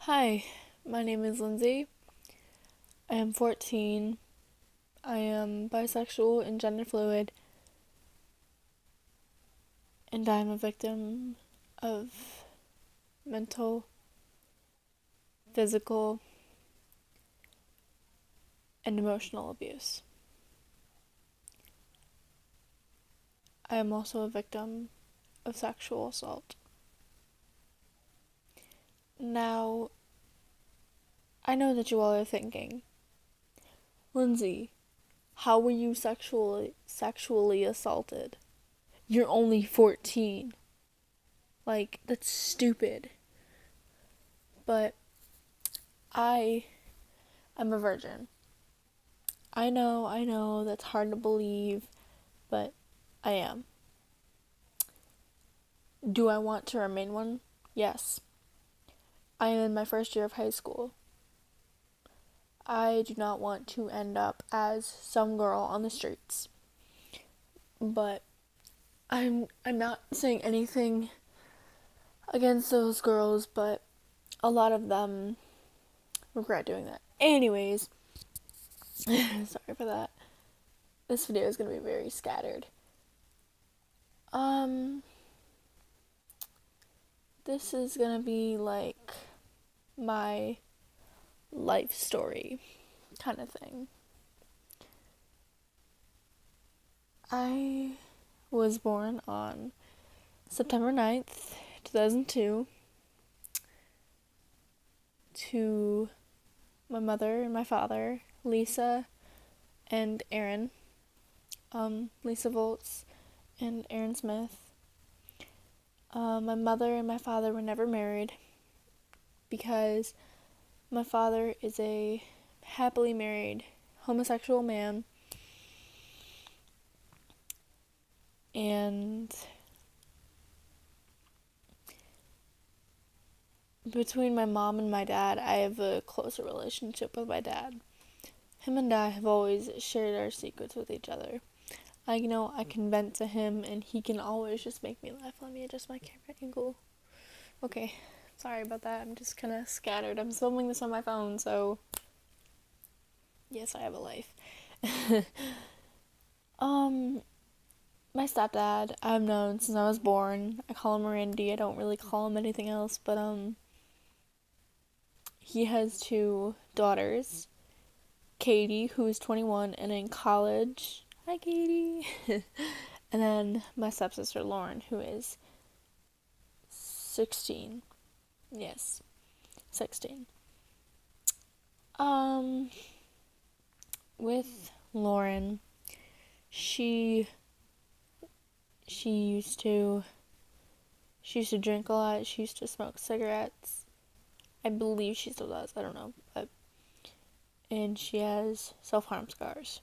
Hi, my name is Lindsay. I am 14. I am bisexual and gender fluid, and I am a victim of mental, physical, and emotional abuse. I am also a victim of sexual assault. Now, I know that you all are thinking, Lindsay, how were you sexually assaulted? You're only 14. Like, that's stupid. But I am a virgin. I know, that's hard to believe, but I am. Do I want to remain one? Yes. I am in my first year of high school. I do not want to end up as some girl on the streets. But I'm not saying anything against those girls, but a lot of them regret doing that. Anyways, sorry for that. This video is going to be very scattered. Um this is going to be like my life story kind of thing. I was born on September 9th, 2002, to my mother and my father, Lisa and Aaron. Lisa Volts and Aaron Smith. My mother and my father were never married because my father is a happily married homosexual man, and between my mom and my dad, I have a closer relationship with my dad. Him and I have always shared our secrets with each other. I can vent to him, and he can always just make me laugh. Let me adjust my camera angle. Okay, sorry about that. I'm just kind of scattered. I'm filming this on my phone, so yes, I have a life. um, my stepdad, I've known since I was born. I call him Randy. I don't really call him anything else, but he has two daughters, Katie, who is 21 and in college. Hi, Katie. And then my stepsister, Lauren, who is 16. Yes, 16. Um, with Lauren, she she used to she used to drink a lot. She used to smoke cigarettes. I believe she still does. I don't know, but and she has self-harm scars.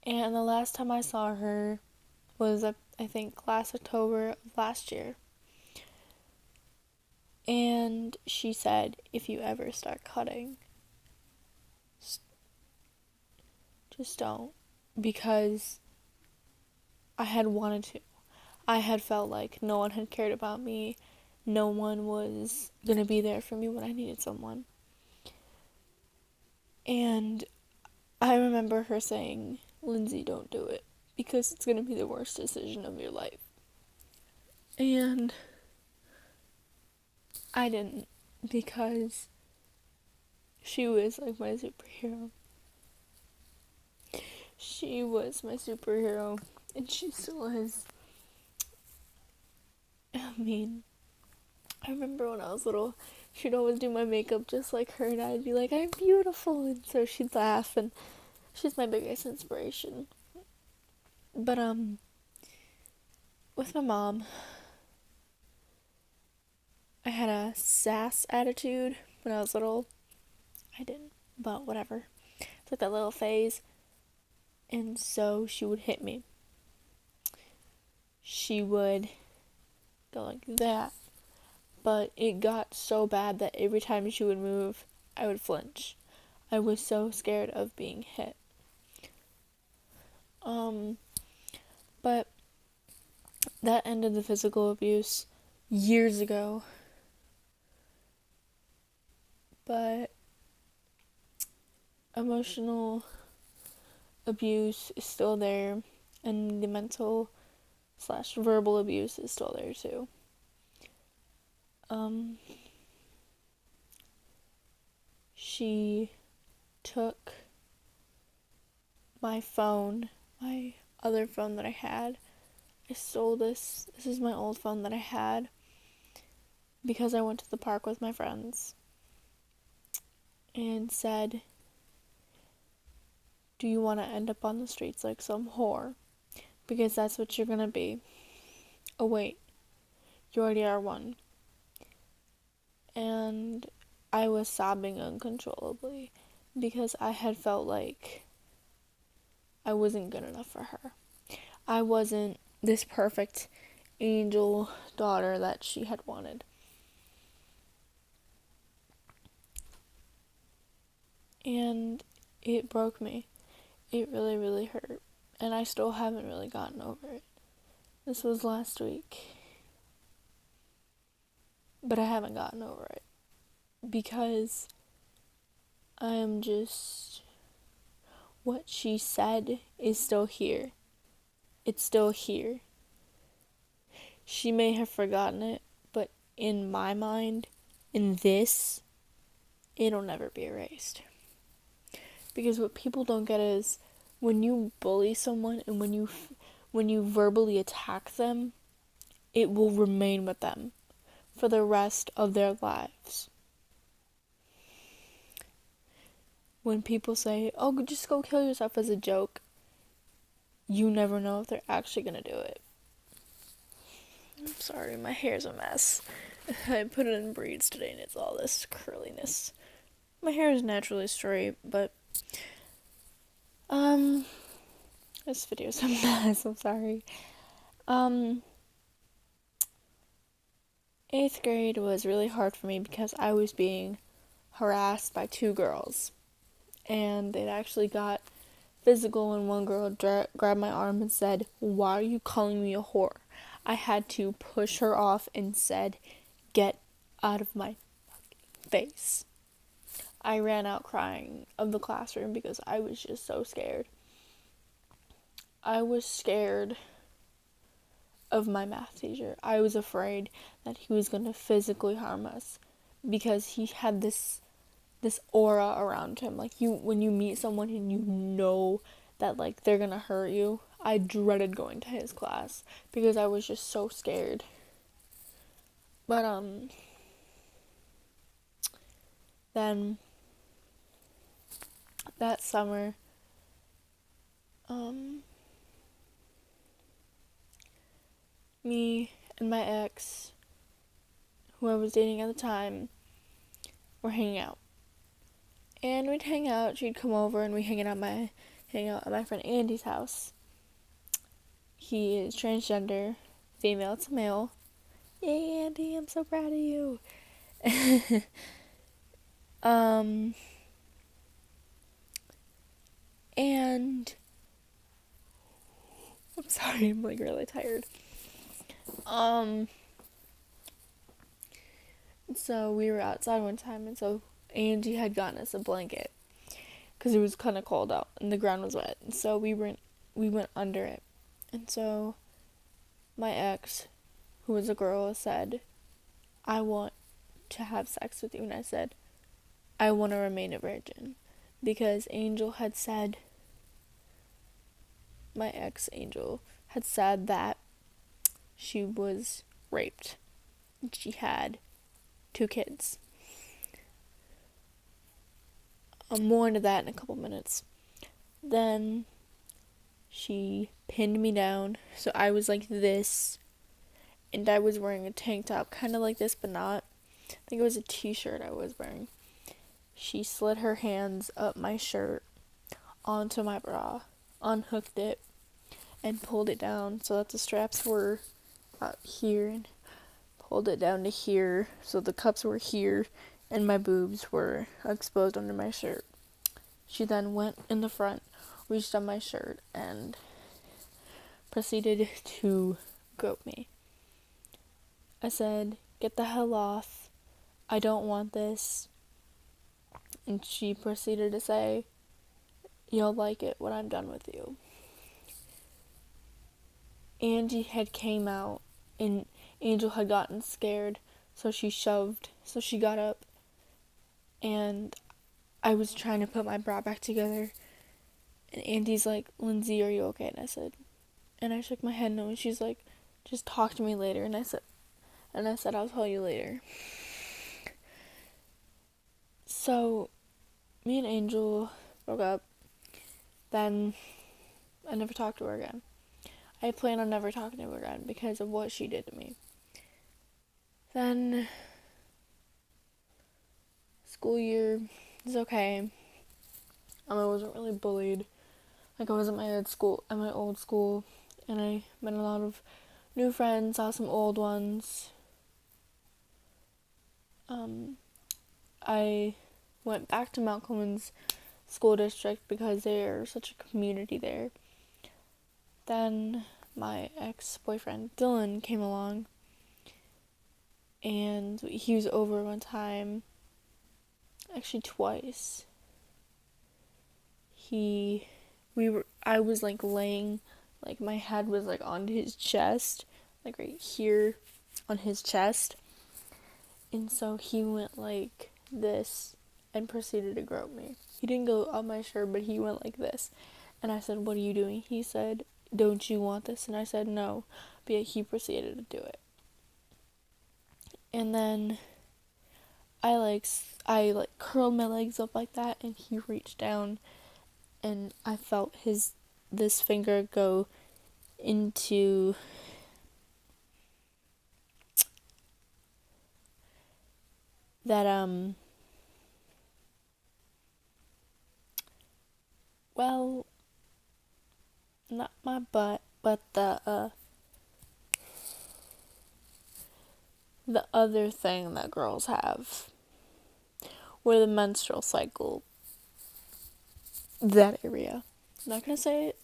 And the last time I saw her was I think last October of last year. And she said, if you ever start cutting, just don't. Because I had wanted to. I had felt like no one had cared about me. No one was going to be there for me when I needed someone. And I remember her saying, Lindsay, don't do it. Because it's going to be the worst decision of your life. And I didn't. Because she was like my superhero. She was my superhero. And she still is. I mean, I remember when I was little, she'd always do my makeup just like her, and I'd be like, I'm beautiful, and so she'd laugh, and she's my biggest inspiration. But, with my mom, I had a sass attitude when I was little. I didn't, but whatever. It's like that little phase, and so she would hit me. She would go like that, but it got so bad that every time she would move, I would flinch. I was so scared of being hit. But that ended the physical abuse years ago. but emotional abuse is still there, and the mental / verbal abuse is still there too. She took my phone, my other phone that I had. I stole this. This is my old phone that I had because I went to the park with my friends and said, "Do you want to end up on the streets like some whore? Because that's what you're gonna be." Oh wait, you already are one. And I was sobbing uncontrollably because I had felt like I wasn't good enough for her. I wasn't this perfect angel daughter that she had wanted. And it broke me. It really, really hurt. And I still haven't really gotten over it. This was last week. But I haven't gotten over it. Because I am just... What she said is still here. It's still here. She may have forgotten it, but in my mind, in this, it'll never be erased. Because what people don't get is when you bully someone and when you verbally attack them, it will remain with them for the rest of their lives. When people say, "Oh, just go kill yourself," as a joke, you never know if they're actually gonna do it. I'm sorry, my hair's a mess. I put it in braids today and it's all this curliness. My hair is naturally straight, but this video's a mess, I'm sorry. 8th grade was really hard for me because I was being harassed by 2 girls. And it actually got physical, and one girl grabbed my arm and said, "Why are you calling me a whore?" I had to push her off and said, "Get out of my face." I ran out crying of the classroom because I was just so scared. I was scared of my math teacher. I was afraid that he was going to physically harm us because he had this aura around him. Like, when you meet someone and you know that, like, they're going to hurt you. I dreaded going to his class because I was just so scared. But, then that summer, me and my ex, who I was dating at the time, were hanging out. And we'd hang out, she'd come over and we'd hang out at my friend Andy's house. He is transgender, female to male. Yay, Andy, I'm so proud of you. And I'm sorry, I'm like really tired. So we were outside one time, and so Andy had gotten us a blanket because it was kind of cold out and the ground was wet. And so we went under it. And so my ex, who was a girl, said, "I want to have sex with you." And I said, "I want to remain a virgin." Because my ex Angel had said that she was raped. She had 2 kids. More into that in a couple minutes. Then she pinned me down, so I was like this, and I was wearing a tank top, kind of like this, but not. I think it was a t-shirt I was wearing. She slid her hands up my shirt onto my bra, unhooked it, and pulled it down so that the straps were out here, and pulled it down to here so the cups were here and my boobs were exposed under my shirt. She then went in the front, reached on my shirt, and proceeded to grope me. I said, "Get the hell off. I don't want this. And she proceeded to say, "You'll like it when I'm done with you." Angie had came out and Angel had gotten scared, so she got up, and I was trying to put my bra back together, and Andy's like, "Lindsay, are you okay?" And I shook my head no, and she's like, "Just talk to me later." And I said, "I'll tell you later." So, me and Angel broke up. Then I never talked to her again. I plan on never talking to her again because of what she did to me. Then school year is okay. I wasn't really bullied like I was at my old school, and I met a lot of new friends, saw some old ones. I went back to Mount Clemens School District because there's such a community there. Then my ex-boyfriend Dylan came along, and he was over one time, actually twice. I was like laying, like my head was like on his chest, like right here on his chest. And so he went like this and proceeded to grope me. He didn't go up my shirt, but he went like this. And I said, "What are you doing?" He said, "Don't you want this?" And I said, "No." But yet he proceeded to do it. And then I curled my legs up like that, and he reached down, and I felt this finger go into that well, not my butt, but the other thing that girls have, where the menstrual cycle, that area. I'm not gonna say it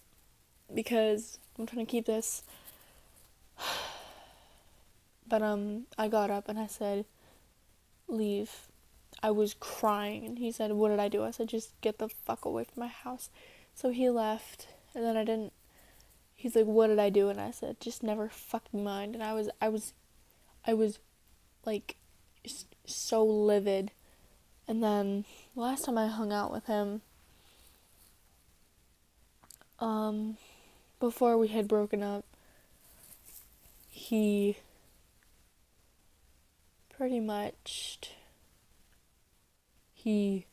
because I'm trying to keep this. But I got up and I said, "Leave." I was crying, and he said, "What did I do?" I said, "Just get the fuck away from my house." So he left, and then I didn't. He's like, "What did I do?" And I said, "Just never fucking mind." And I was like so livid. And then last time I hung out with him, before we had broken up, he pretty much he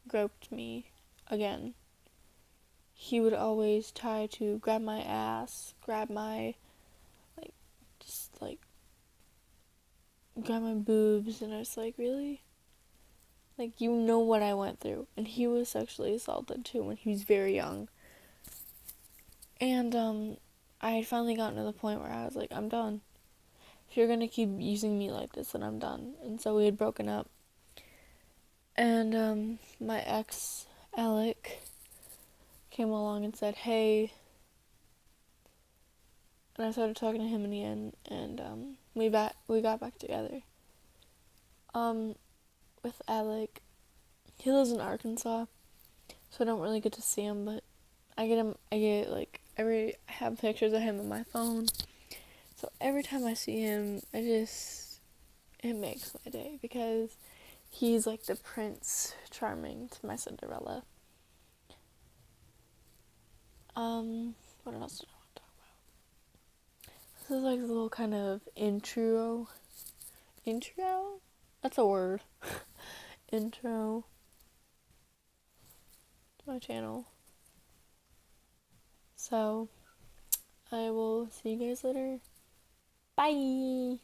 groped me again. He would always try to grab my ass, grab my grab my boobs, and I was like, "Really? Like, you know what I went through." And he was sexually assaulted too when he was very young. And I had finally gotten to the point where I was like, "I'm done. If you're gonna keep using me like this, then I'm done." And so we had broken up. And my ex, Alec, came along and said, "Hey," and I started talking to him in the end, and we got back together. With Alec, he lives in Arkansas, so I don't really get to see him, but I have pictures of him on my phone. So every time I see him, it makes my day, because he's like the Prince Charming to my Cinderella. What else do I want to talk about? This is like a little kind of intro? That's a word. Intro to my channel. So, I will see you guys later. Bye!